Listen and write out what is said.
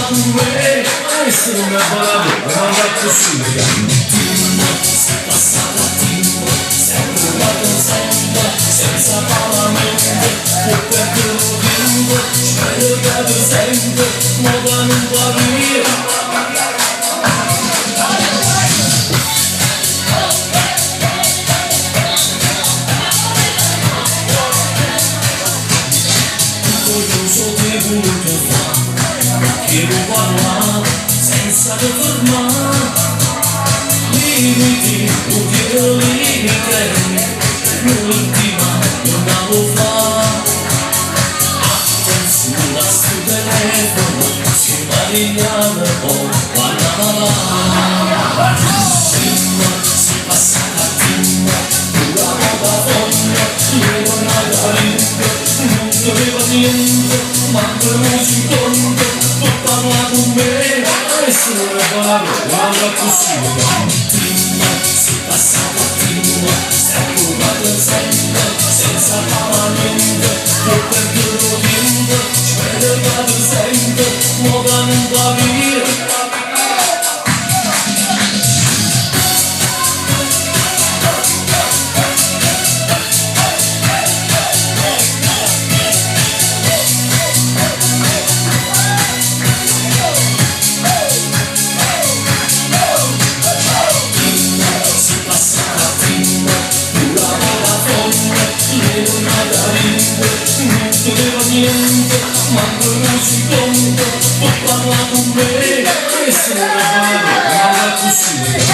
con me, essere una parola, non va possibile. Sei passata a timbo, sei provato sempre, senza pagamento, può perdere un bimbo, spero che sempre, moda non va via. Quiero parlare senza fermare, limiti, non quiero limiti, l'ultima non la può fare. Attenzione a sto telefono, si marigliano o guarda là. Si passa la timba, la moda foglia, le donne limpe, non doveva niente, manco non si conta. Parla con me, essere una parola, non va possibile. Si passa la timba, sei provato sempre, senza pagamento, può perdere un bimbo, spero che sempre, moda non va via. Manco non si conta, può parlare con me, essere una parola, non va possibile.